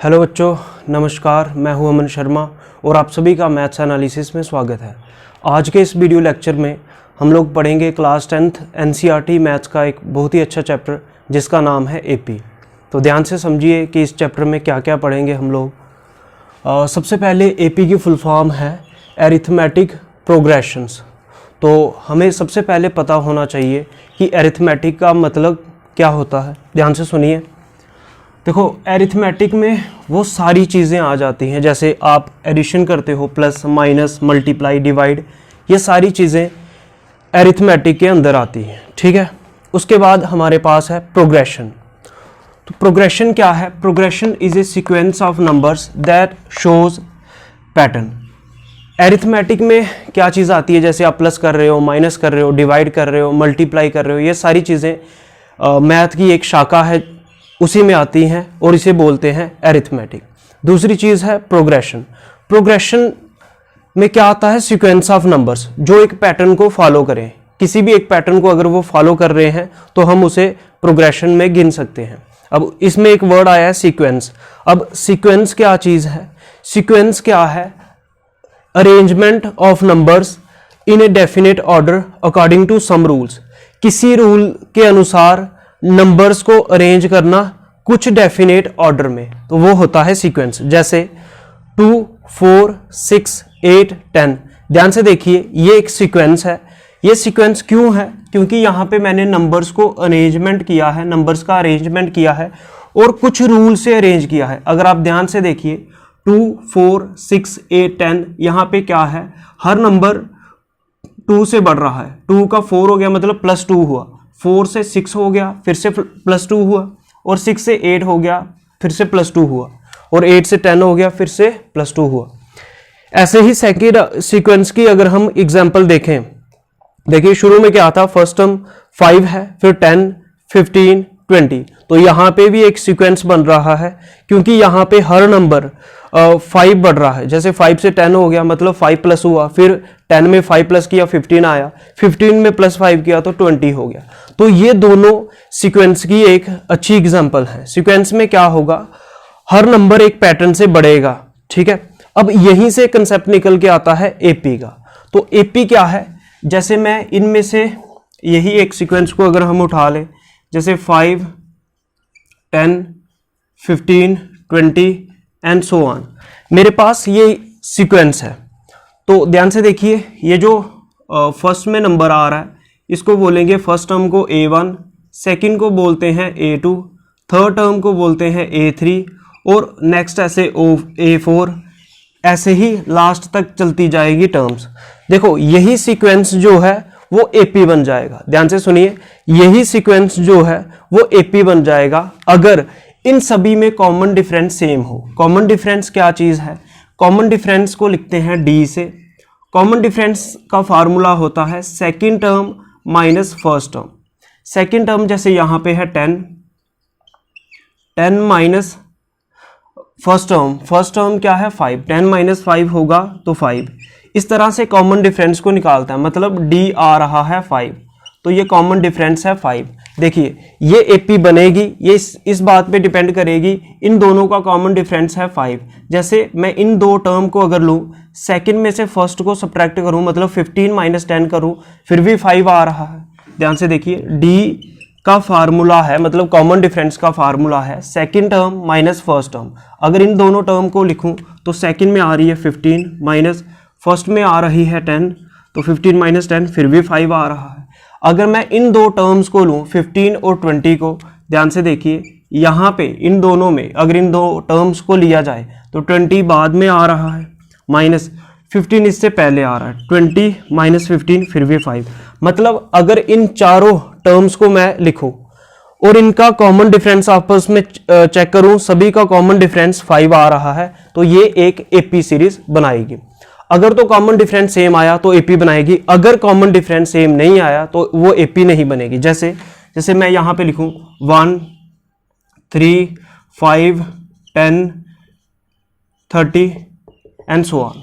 Hello बच्चों, नमस्कार। मैं हूं अमन शर्मा और आप सभी का मैथ्स एनालिसिस में स्वागत है। आज के इस वीडियो लेक्चर में हम लोग पढ़ेंगे क्लास 10th एनसीईआरटी मैथ्स का एक बहुत ही अच्छा चैप्टर जिसका नाम है एपी। तो ध्यान से समझिए कि इस चैप्टर में क्या क्या पढ़ेंगे हम लोग। सबसे पहले एपी की फुल फॉर्म है एरिथमेटिक प्रोग्रेशंस। तो हमें सबसे पहले पता होना चाहिए कि एरिथमेटिक का मतलब क्या होता है। ध्यान से सुनिए। देखो, एरिथमेटिक में वो सारी चीज़ें आ जाती हैं, जैसे आप एडिशन करते हो, प्लस माइनस मल्टीप्लाई डिवाइड, ये सारी चीज़ें एरिथमेटिक के अंदर आती हैं। ठीक है। उसके बाद हमारे पास है प्रोग्रेशन। तो प्रोग्रेशन क्या है? Progression is a sequence of numbers that shows pattern. Arithmetic में क्या चीज़ आती है? जैसे आप प्लस कर रहे हो, माइनस कर रहे हो, डिवाइड कर रहे हो, मल्टीप्लाई कर रहे हो, ये सारी चीज़ें मैथ की एक शाखा है, उसी में आती हैं और इसे बोलते हैं एरिथमेटिक। दूसरी चीज़ है प्रोग्रेशन। प्रोग्रेशन में क्या आता है? सीक्वेंस ऑफ नंबर्स जो एक पैटर्न को फॉलो करें। किसी भी एक पैटर्न को अगर वो फॉलो कर रहे हैं तो हम उसे प्रोग्रेशन में गिन सकते हैं। अब इसमें एक वर्ड आया है सीक्वेंस। अब सीक्वेंस क्या चीज़ है? सीक्वेंस क्या है? Arrangement of numbers in a definite order according to some rules. किसी रूल के अनुसार नंबर्स को अरेंज करना कुछ डेफिनेट ऑर्डर में, तो वो होता है सीक्वेंस। जैसे 2, 4, 6, 8, 10। ध्यान से देखिए, ये एक सीक्वेंस है। ये सीक्वेंस क्यों है? क्योंकि यहाँ पे मैंने नंबर्स को अरेंजमेंट किया है, नंबर्स का अरेंजमेंट किया है और कुछ रूल से अरेंज किया है। अगर आप ध्यान से देखिए 2, 4, 6, 8, 10, यहाँ पे क्या है? हर नंबर 2 से बढ़ रहा है। 2 का 4 हो गया मतलब +2 हुआ, 4 से 6 हो गया फिर से +2 हुआ, और 6 से 8 हो गया फिर से +2 हुआ, और 8 से 10 हो गया फिर से +2 हुआ। ऐसे ही सेकेंड सीक्वेंस की अगर हम एग्जांपल देखें, देखिए शुरू में क्या था? फर्स्ट टर्म 5 है, फिर 10, 15, 20। तो यहाँ पे भी एक सीक्वेंस बन रहा है क्योंकि यहाँ पे हर नंबर 5 बढ़ रहा है। जैसे 5 से 10 हो गया मतलब 5 प्लस हुआ, फिर 10 में 5 प्लस किया 15 आया, 15 में +5 किया तो 20 हो गया। तो ये दोनों सीक्वेंस की एक अच्छी एग्जांपल है। सीक्वेंस में क्या होगा? हर नंबर एक पैटर्न से बढ़ेगा। ठीक है। अब यहीं से कंसेप्ट निकल के आता है एपी का। तो एपी क्या है? जैसे मैं इनमें से यही एक सीक्वेंस को अगर हम उठा लें, जैसे 5, 10, 15, 20 एंड सो ऑन, मेरे पास ये सीक्वेंस है। तो ध्यान से देखिए, ये जो फर्स्ट में नंबर आ रहा है इसको बोलेंगे फर्स्ट टर्म को A1, सेकंड को बोलते हैं A2, थर्ड टर्म को बोलते हैं A3, और नेक्स्ट ऐसे A4, ऐसे ही लास्ट तक चलती जाएगी टर्म्स। देखो, यही सीक्वेंस जो है वो एपी बन जाएगा। ध्यान से सुनिए, यही सीक्वेंस जो है वो एपी बन जाएगा अगर इन सभी में कॉमन डिफरेंस सेम हो। कॉमन डिफरेंस क्या चीज़ है? कॉमन डिफरेंस को लिखते हैं डी से। कॉमन डिफरेंस का फार्मूला होता है second term minus first term. Second term जैसे यहाँ पे है 10 माइनस फर्स्ट टर्म क्या है? 5। 10 माइनस 5 होगा तो 5। इस तरह से कॉमन डिफरेंस को निकालता है, मतलब डी आ रहा है 5, तो ये कॉमन डिफरेंस है 5। देखिए, ये एपी बनेगी, ये इस बात पे डिपेंड करेगी, इन दोनों का कॉमन डिफरेंस है 5। जैसे मैं इन दो टर्म को अगर लूँ, सेकंड में से फर्स्ट को सब्ट्रैक्ट करूँ, मतलब 15 माइनस 10 करूँ, फिर भी 5 आ रहा है। ध्यान से देखिए, डी का फार्मूला है, मतलब कॉमन डिफरेंस का फार्मूला है second term minus first term. अगर इन दोनों टर्म को लिखूँ तो सेकंड में आ रही है 15 माइनस फर्स्ट में आ रही है 10, तो 15 माइनस 10 फिर भी 5 आ रहा है। अगर मैं इन दो टर्म्स को लूँ 15 और 20 को, ध्यान से देखिए यहाँ पे इन दोनों में अगर इन दो टर्म्स को लिया जाए तो 20 बाद में आ रहा है, माइनस 15 इससे पहले आ रहा है, 20 माइनस 15 फिर भी 5। मतलब अगर इन चारों टर्म्स को मैं लिखूँ और इनका कॉमन डिफरेंस आपस में चेक करूँ, सभी का कॉमन डिफरेंस 5 आ रहा है, तो ये एक एपी सीरीज बनाएगी। अगर तो कॉमन डिफरेंस सेम आया तो एपी बनाएगी, अगर कॉमन डिफरेंस सेम नहीं आया तो वो एपी नहीं बनेगी। जैसे मैं यहाँ पे लिखूँ 1, 3, 5, 10, 30 एंड सो ऑन,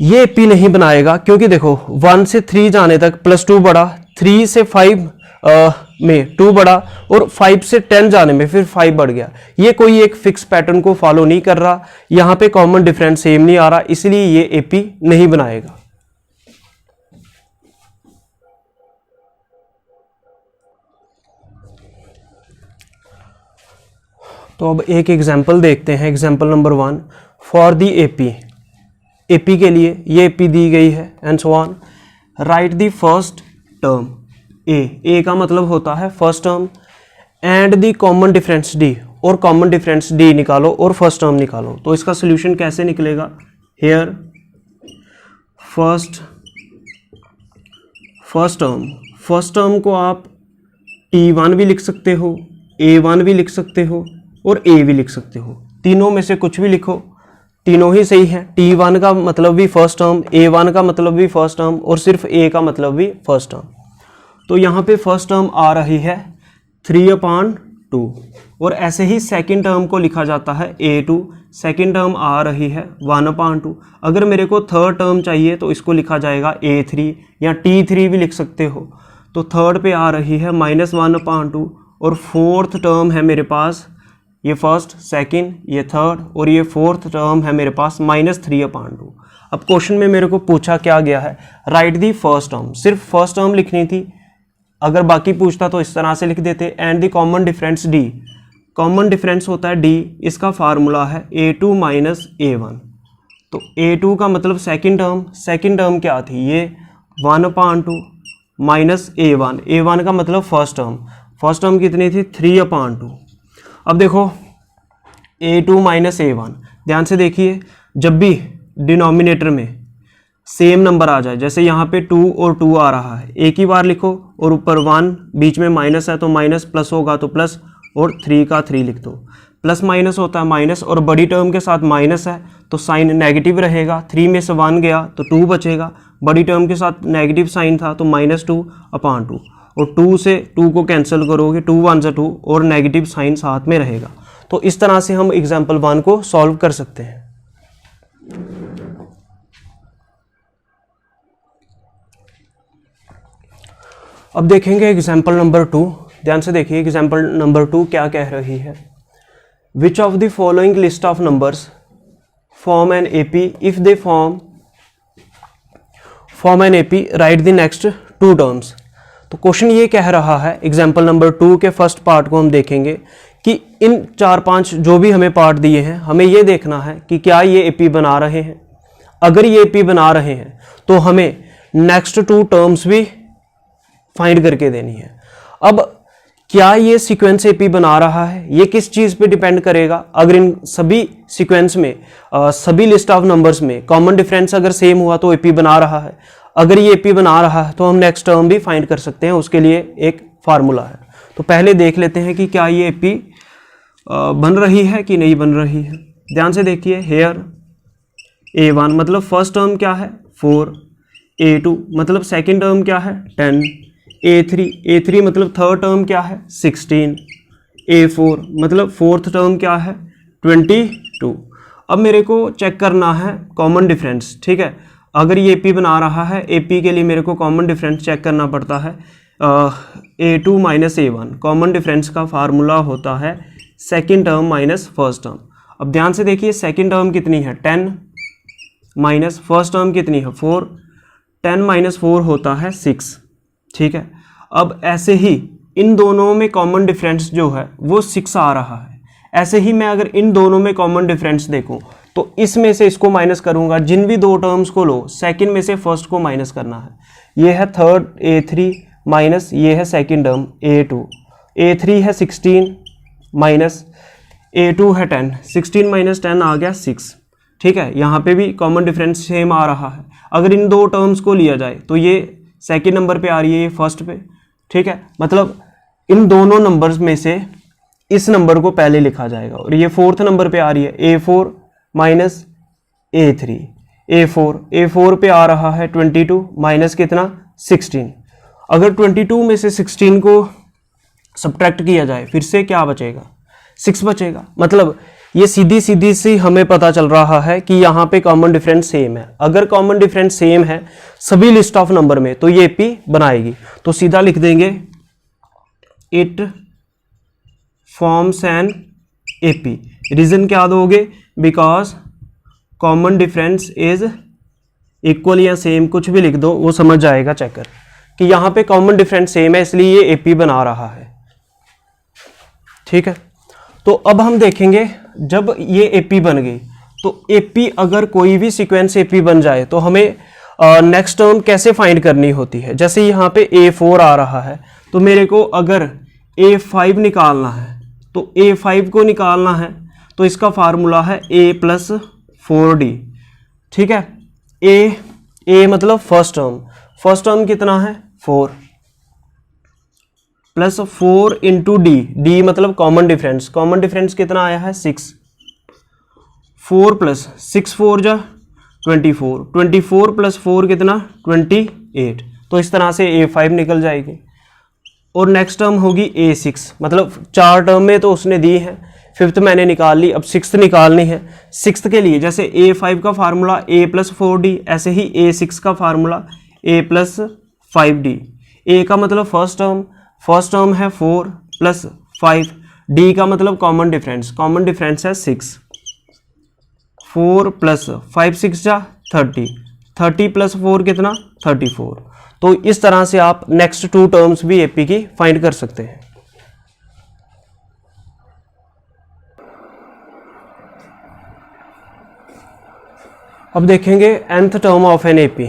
ये एपी नहीं बनाएगा क्योंकि देखो 1 से 3 जाने तक +2 बढ़ा, 3 से 5 में 2 बढ़ा और 5 से 10 जाने में फिर 5 बढ़ गया। ये कोई एक फिक्स पैटर्न को फॉलो नहीं कर रहा, यहाँ पे कॉमन डिफरेंस सेम नहीं आ रहा, इसलिए ये एपी नहीं बनाएगा। तो अब एक एग्जाम्पल देखते हैं, example number 1 for the AP. AP के लिए ये एपी दी गई है and so on. Right the first term A का मतलब होता है first term and the common difference D, और कॉमन डिफरेंस डी निकालो और फर्स्ट टर्म निकालो। तो इसका सोल्यूशन कैसे निकलेगा? हेयर फर्स्ट टर्म को आप T1 भी लिख सकते हो, A1 भी लिख सकते हो और A भी लिख सकते हो। तीनों में से कुछ भी लिखो, तीनों ही सही है। T1 का मतलब भी फर्स्ट टर्म, A1 का मतलब भी फर्स्ट टर्म और सिर्फ A का मतलब भी फर्स्ट टर्म। तो यहाँ पे फर्स्ट टर्म आ रही है 3/2 और ऐसे ही सेकंड टर्म को लिखा जाता है A2, सेकंड टर्म आ रही है 1/2। अगर मेरे को थर्ड टर्म चाहिए तो इसको लिखा जाएगा A3 या T3 भी लिख सकते हो। तो थर्ड पे आ रही है -1/2 और फोर्थ टर्म है मेरे पास, ये फर्स्ट, सेकंड, ये थर्ड और ये फोर्थ टर्म है मेरे पास -3/2। अब क्वेश्चन में मेरे को पूछा क्या गया है? राइट दी फर्स्ट टर्म, सिर्फ फर्स्ट टर्म लिखनी थी। अगर बाकी पूछता तो इस तरह से लिख देते। And the common difference D, common difference होता है डी, इसका फार्मूला है A2 - A1। तो A2 का मतलब सेकंड टर्म क्या थी? ये 1/2 माइनस A1 का मतलब फर्स्ट टर्म कितनी थी? 3/2। अब देखो A2 - A1, ध्यान से देखिए, जब भी डिनोमिनेटर में सेम नंबर आ जाए, जैसे यहाँ पे 2 और 2 आ रहा है, एक ही बार लिखो और ऊपर 1, बीच में माइनस है तो माइनस, प्लस होगा तो प्लस और 3 का 3 लिख दो। प्लस माइनस होता है माइनस और बड़ी टर्म के साथ माइनस है तो साइन नेगेटिव रहेगा। 3 में से 1 गया तो 2 बचेगा। बड़ी टर्म के साथ नेगेटिव साइन था तो -2/2 और 2 से 2 को कैंसिल करोगे, 2 1 से 2 और नेगेटिव साइन साथ में रहेगा। तो इस तरह से हम एग्जाम्पल 1 को सॉल्व कर सकते हैं। अब देखेंगे एग्जाम्पल नंबर 2। ध्यान से देखिए एग्जाम्पल नंबर 2 क्या कह रही है। Which of the following list of numbers form an AP, if they form an AP right the next 2 terms. तो क्वेश्चन ये कह रहा है, एग्जाम्पल नंबर 2 के फर्स्ट पार्ट को हम देखेंगे कि इन 4-5 जो भी हमें पार्ट दिए हैं, हमें ये देखना है कि क्या ये एपी बना रहे हैं। अगर ये एपी बना रहे हैं तो हमें नेक्स्ट 2 टर्म्स भी फाइंड करके देनी है। अब क्या ये सीक्वेंस एपी बना रहा है, ये किस चीज़ पे डिपेंड करेगा? अगर इन सभी सीक्वेंस में सभी लिस्ट ऑफ नंबर्स में कॉमन डिफरेंस अगर सेम हुआ तो एपी बना रहा है। अगर ये एपी बना रहा है तो हम नेक्स्ट टर्म भी फाइंड कर सकते हैं, उसके लिए एक फार्मूला है। तो पहले देख लेते हैं कि क्या ये एपी बन रही है कि नहीं बन रही है। ध्यान से देखिए, हेयर A1 मतलब फर्स्ट टर्म क्या है? 4, A2 मतलब सेकेंड टर्म क्या है? 10, A3 मतलब थर्ड टर्म क्या है? 16, A4 मतलब फोर्थ टर्म क्या है? 22। अब मेरे को चेक करना है कॉमन डिफरेंस, ठीक है। अगर ये एपी बना रहा है, एपी के लिए मेरे को कॉमन डिफरेंस चेक करना पड़ता है। A2 - A1 कॉमन डिफरेंस का फार्मूला होता है second term minus first term. अब ध्यान से देखिए सेकेंड टर्म कितनी है? 10 माइनस फर्स्ट टर्म कितनी है? 4। 10 - 4 होता है 6, ठीक है। अब ऐसे ही इन दोनों में कॉमन डिफरेंस जो है वो 6 आ रहा है। ऐसे ही मैं अगर इन दोनों में कॉमन डिफरेंस देखूं तो इसमें से इसको माइनस करूंगा। जिन भी 2 टर्म्स को लो, सेकंड में से फर्स्ट को माइनस करना है। ये है थर्ड A3 माइनस ये है सेकंड टर्म A2। A3 है 16 माइनस A2 है 10। 16 - 10 आ गया 6, ठीक है। यहाँ पे भी कॉमन डिफरेंस सेम आ रहा है। अगर इन 2 टर्म्स को लिया जाए तो ये सेकंड नंबर पे आ रही है, ये फर्स्ट पे, ठीक है। मतलब इन दोनों नंबर्स में से इस नंबर को पहले लिखा जाएगा और ये फोर्थ नंबर पे आ रही है A4 माइनस A3। A4 पे आ रहा है 22 माइनस कितना? 16। अगर 22 में से 16 को सब्ट्रैक्ट किया जाए फिर से क्या बचेगा? 6 बचेगा। मतलब ये सीधी सी हमें पता चल रहा है कि यहाँ पे कॉमन डिफरेंस सेम है। अगर कॉमन डिफरेंस सेम है सभी लिस्ट ऑफ नंबर में तो ये एपी बनाएगी। तो सीधा लिख देंगे it forms an AP. Reason क्या दोगे? Because common difference is equal या सेम, कुछ भी लिख दो, वो समझ जाएगा चेकर कि यहाँ पे कॉमन डिफरेंस सेम है, इसलिए ये एपी बना रहा है। ठीक है, तो अब हम देखेंगे जब ये एपी बन गई तो एपी, अगर कोई भी सीक्वेंस एपी बन जाए तो हमें नेक्स्ट टर्म कैसे फाइंड करनी होती है। जैसे यहाँ पे A4 आ रहा है तो मेरे को अगर A5 निकालना है तो A5 को निकालना है तो इसका फार्मूला है A+4D। ठीक है, ए मतलब फर्स्ट टर्म कितना है 4 प्लस 4 इंटू डी मतलब कॉमन डिफरेंस कितना आया है 6। 4 प्लस 6 4 जा 24 प्लस 4 कितना 28। तो इस तरह से A5 निकल जाएगी। और नेक्स्ट टर्म होगी A6, मतलब 4 टर्म में तो उसने दी है, 5th मैंने निकाल ली, अब 6th निकालनी है। 6th के लिए जैसे A5 का फार्मूला A+4D, ऐसे ही A6 का फार्मूला A+5D। A का मतलब फर्स्ट टर्म है 4 प्लस 5, D का मतलब कॉमन डिफरेंस है 6। 4 प्लस 5 6 जा 30 प्लस 4 कितना 34। तो इस तरह से आप नेक्स्ट 2 टर्म्स भी एपी की फाइंड कर सकते हैं। अब देखेंगे nth term of an AP.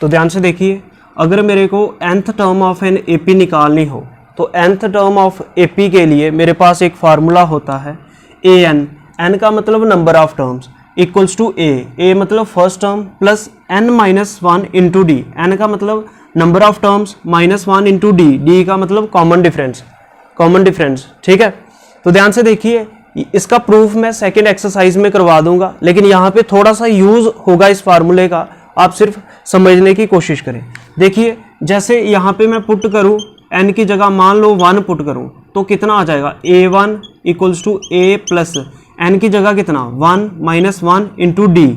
तो ध्यान से देखिए, अगर मेरे को nth term of an AP निकालनी हो तो nth टर्म ऑफ एपी के लिए मेरे पास एक फार्मूला होता है an का मतलब number of terms equals to a मतलब first term plus n-1 into d. n का मतलब number of terms -1 into d का मतलब कॉमन डिफरेंस। ठीक है, तो ध्यान से देखिए, इसका प्रूफ मैं सेकंड एक्सरसाइज में करवा दूंगा, लेकिन यहाँ पे थोड़ा सा यूज होगा इस फार्मूले का, आप सिर्फ समझने की कोशिश करें। देखिए, जैसे यहाँ पे मैं पुट करूँ n की जगह मान लो 1 पुट करूँ तो कितना आ जाएगा a1 equals to a plus n की जगह कितना 1 - 1 इंटू डी।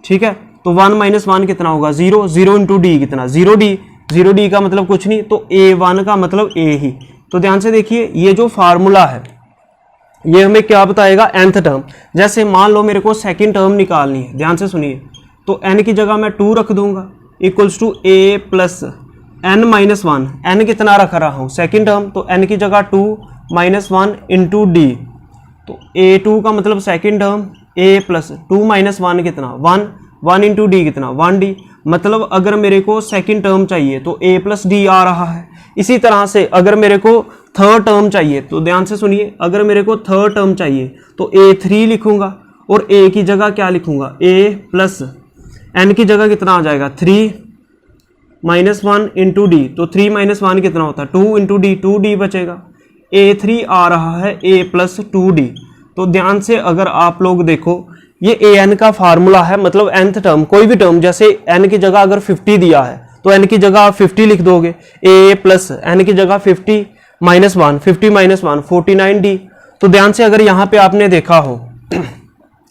ठीक है, तो 1 - 1 कितना होगा 0 इंटू डी कितना 0D का मतलब कुछ नहीं, तो a1 का मतलब a ही। तो ध्यान से देखिए, ये जो फार्मूला है ये हमें क्या बताएगा nth टर्म। जैसे मान लो मेरे को सेकंड टर्म निकालनी है, ध्यान से सुनिए, तो n की जगह मैं 2 रख दूंगा equals to a plus n-1। n कितना रख रहा हूँ सेकंड टर्म, तो n की जगह 2 - 1 इंटू डी। तो a2 का मतलब सेकंड टर्म a प्लस 2 - 1 कितना 1 इंटू डी कितना 1D। मतलब अगर मेरे को सेकंड टर्म चाहिए तो a प्लस डी आ रहा है। इसी तरह से अगर मेरे को थर्ड टर्म चाहिए तो ध्यान से सुनिए, अगर मेरे को थर्ड टर्म चाहिए तो a3 लिखूंगा और a की जगह क्या लिखूंगा a प्लस n की जगह कितना आ जाएगा 3 - 1 इंटू डी। तो 3 - 1 कितना होता है 2 इंटू डी, 2D बचेगा। a3 आ रहा है a प्लस 2D। तो ध्यान से अगर आप लोग देखो, ये an का फार्मूला है, मतलब nth टर्म कोई भी टर्म, जैसे n की जगह अगर 50 दिया है तो n की जगह आप 50 लिख दोगे, a प्लस n की जगह 50 - 1 49D। तो ध्यान से अगर यहाँ पे आपने देखा हो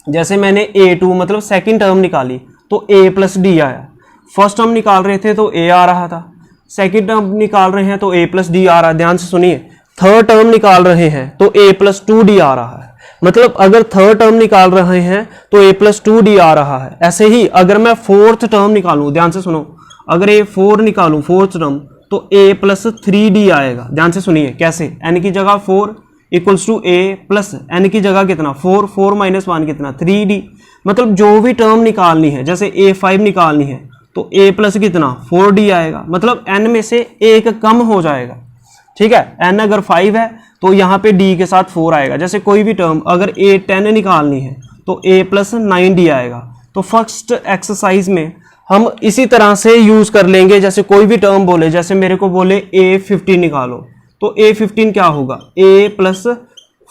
जैसे मैंने a2 मतलब सेकंड टर्म निकाली तो a प्लस डी आया। फर्स्ट टर्म निकाल रहे थे तो a आ रहा था, सेकंड टर्म निकाल रहे हैं तो a प्लस डी आ रहा है। ध्यान से सुनिए, थर्ड टर्म निकाल रहे हैं तो a प्लस 2D आ रहा है। मतलब अगर थर्ड टर्म निकाल रहे हैं तो a प्लस 2D आ रहा है। ऐसे ही अगर मैं फोर्थ टर्म निकालूं, ध्यान से सुनो, अगर a4 निकालूं फोर्थ टर्म तो a प्लस 3D आएगा। ध्यान से सुनिए कैसे, n की जगह 4 equals to a plus n की जगह कितना 4 - 1 कितना 3D। मतलब जो भी टर्म निकालनी है, जैसे a5 निकालनी है तो a प्लस कितना 4D आएगा, मतलब n में से एक कम हो जाएगा। ठीक है, n अगर 5 है तो यहाँ पे d के साथ 4 आएगा। जैसे कोई भी टर्म अगर a10 निकालनी है तो a प्लस 9D आएगा। तो फर्स्ट एक्सरसाइज में हम इसी तरह से यूज कर लेंगे। जैसे कोई भी टर्म बोले, जैसे मेरे को बोले a15 निकालो तो a15 क्या होगा a प्लस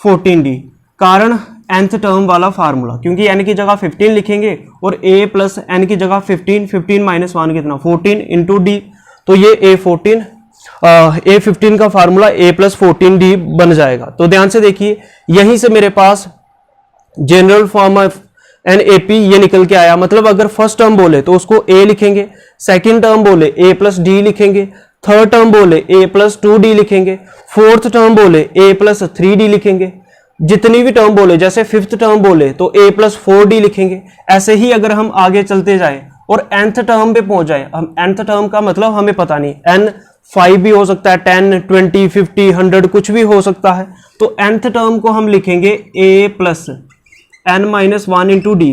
14D, कारण nth टर्म वाला फार्मूला, क्योंकि n की जगह 15 लिखेंगे और a प्लस n की जगह 15 - 1 कितना 14 इंटू डी। तो ये a15 का फार्मूला a प्लस 14D बन जाएगा। तो ध्यान से देखिए, यहीं से मेरे पास general form of an AP ये निकल के आया। मतलब अगर फर्स्ट टर्म बोले तो उसको a लिखेंगे, सेकंड टर्म बोले a प्लस डी लिखेंगे, थर्ड टर्म बोले a प्लस 2d लिखेंगे, फोर्थ टर्म बोले a प्लस 3d लिखेंगे, जितनी भी टर्म बोले जैसे फिफ्थ टर्म बोले तो a प्लस 4d लिखेंगे। ऐसे ही अगर हम आगे चलते जाएं और nth टर्म पे पहुंच जाए, हम nth टर्म का मतलब हमें पता नहीं, n 5 भी हो सकता है, 10, 20, 50, 100 कुछ भी हो सकता है। तो nth टर्म को हम लिखेंगे a plus n minus 1 into D.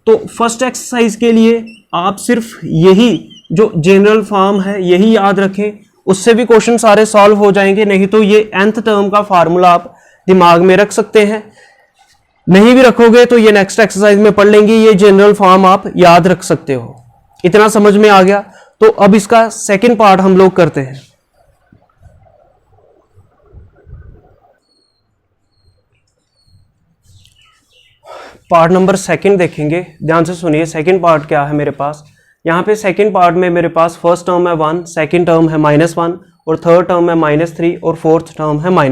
तो फर्स्ट एक्सरसाइज के लिए आप सिर्फ यही जो जनरल फॉर्म है यही याद रखें, उससे भी क्वेश्चन सारे सॉल्व हो जाएंगे। नहीं तो ये nth टर्म का फार्मूला आप दिमाग में रख सकते हैं, नहीं भी रखोगे तो ये नेक्स्ट एक्सरसाइज में पढ़ लेंगे, ये जनरल फॉर्म आप याद रख सकते हो। इतना समझ में आ गया? तो अब इसका सेकंड पार्ट हम लोग करते हैं। पार्ट नंबर सेकंड देखेंगे, ध्यान से सुनिए। सेकंड पार्ट क्या है मेरे पास, यहाँ पे सेकंड पार्ट में मेरे पास फर्स्ट टर्म है 1, सेकंड टर्म है -1 और थर्ड टर्म है -3 और फोर्थ टर्म है